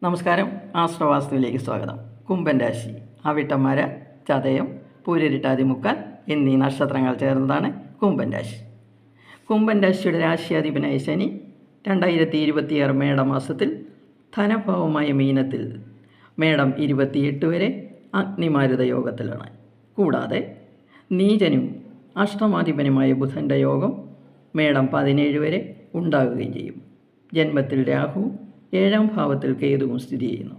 നമസ്കാരം. ആശ്രവാസ്തുവിലേക്ക് സ്വാഗതം. കുംഭൻ രാശി അവിട്ടമര, ചതയം, പൂരരിട്ടാതി മുക്കാൽ എന്നീ നക്ഷത്രങ്ങൾ ചേർന്നതാണ് കുംഭൻ രാശി. കുംഭൻ രാശിയുടെ രാശിയാധിപനായ ശനി 2026 മേടമാസത്തിൽ ധനഭാവമായ മീനത്തിൽ മേടം 28 വരെ അഗ്നിമാരുത യോഗത്തിലാണ്. കൂടാതെ നീചനും അഷ്ടമാധിപനുമായ ബുധൻ്റെ യോഗം മേടം 17 വരെ ഉണ്ടാകുകയും ചെയ്യും. ജന്മത്തിൽ രാഹു 7ാം ഭാവത്തിൽ കേതുവും സ്ഥിതി ചെയ്യുന്നു.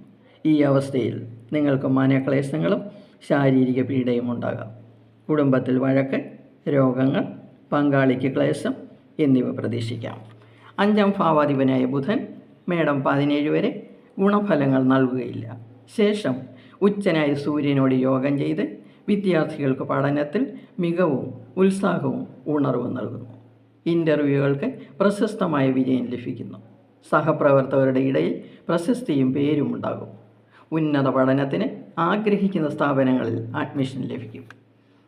ഈ അവസ്ഥയിൽ നിങ്ങൾക്ക് മനക്ലേശങ്ങളും ശാരീരിക പീഡയും ഉണ്ടാകാം. കുടുംബത്തിൽ വഴക്ക്, രോഗങ്ങൾ, പങ്കാളിക്ക് ക്ലേശം എന്നിവ പ്രതീക്ഷിക്കാം. 5ാം ഭാവാധിപനായ ബുധൻ മേടം 17 വരെ ഗുണഫലങ്ങൾ നൽകുകയില്ല. ശേഷം ഉച്ചനായ സൂര്യനോട് യോഗം ചെയ്ത് വിദ്യാർത്ഥികൾക്ക് പഠനത്തിൽ മികവും ഉത്സാഹവും ഉണർവും നൽകുന്നു. ഇൻ്റർവ്യൂകൾക്ക് പ്രശസ്തമായ വിജയം ലഭിക്കുന്നു. സഹപ്രവർത്തകരുടെ ഇടയിൽ പ്രശസ്തിയും പേരും ഉണ്ടാകും. ഉന്നത പഠനത്തിന് ആഗ്രഹിക്കുന്ന സ്ഥാപനങ്ങളിൽ അഡ്മിഷൻ ലഭിക്കും.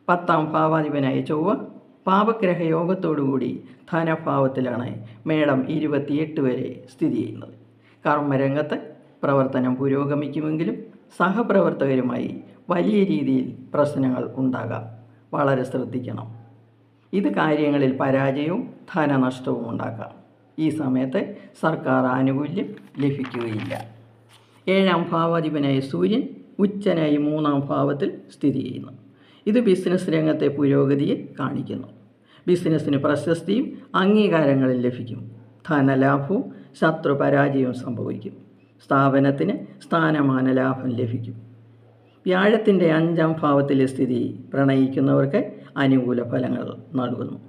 10ാം ഭാവാധിപനായ ചൊവ്വ പാപഗ്രഹ യോഗത്തോടുകൂടി ധനഭാവത്തിലാണ് മേടം 28 വരെ സ്ഥിതി ചെയ്യുന്നത്. കർമ്മരംഗത്ത് പ്രവർത്തനം പുരോഗമിക്കുമെങ്കിലും സഹപ്രവർത്തകരുമായി വലിയ രീതിയിൽ പ്രശ്നങ്ങൾ ഉണ്ടാകാം. വളരെ ശ്രദ്ധിക്കണം. ഇത് കാര്യങ്ങളിൽ പരാജയവും ധനനഷ്ടവും ഉണ്ടാക്കാം. ഈ സമയത്ത് സർക്കാർ ആനുകൂല്യം ലഭിക്കുകയില്ല. 7ാം ഭാവാധിപനായ സൂര്യൻ ഉച്ചനായി 3ാം ഭാവത്തിൽ സ്ഥിതി ചെയ്യുന്നു. ഇത് ബിസിനസ് രംഗത്തെ പുരോഗതിയെ കാണിക്കുന്നു. ബിസിനസ്സിന് പ്രശസ്തിയും അംഗീകാരങ്ങളും ലഭിക്കും. ധനലാഭവും ശത്രുപരാജയവും സംഭവിക്കും. സ്ഥാപനത്തിന് സ്ഥാനമാന ലാഭം ലഭിക്കും. വ്യാഴത്തിൻ്റെ 5ാം ഭാവത്തിലെ സ്ഥിതി പ്രണയിക്കുന്നവർക്ക് അനുകൂല ഫലങ്ങൾ നൽകുന്നു.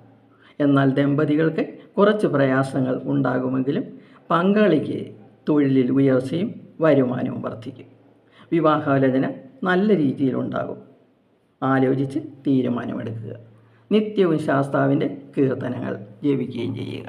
എന്നാൽ ദമ്പതികൾക്ക് കുറച്ച് പ്രയാസങ്ങൾ ഉണ്ടാകുമെങ്കിലും പങ്കാളിക്ക് തൊഴിലിൽ ഉയർച്ചയും വരുമാനവും വർദ്ധിക്കും. വിവാഹാലോചന നല്ല രീതിയിലുണ്ടാകും. ആലോചിച്ച് തീരുമാനമെടുക്കുക. നിത്യവും ശാസ്താവിൻ്റെ കീർത്തനങ്ങൾ ജപിക്കുകയും ചെയ്യുക.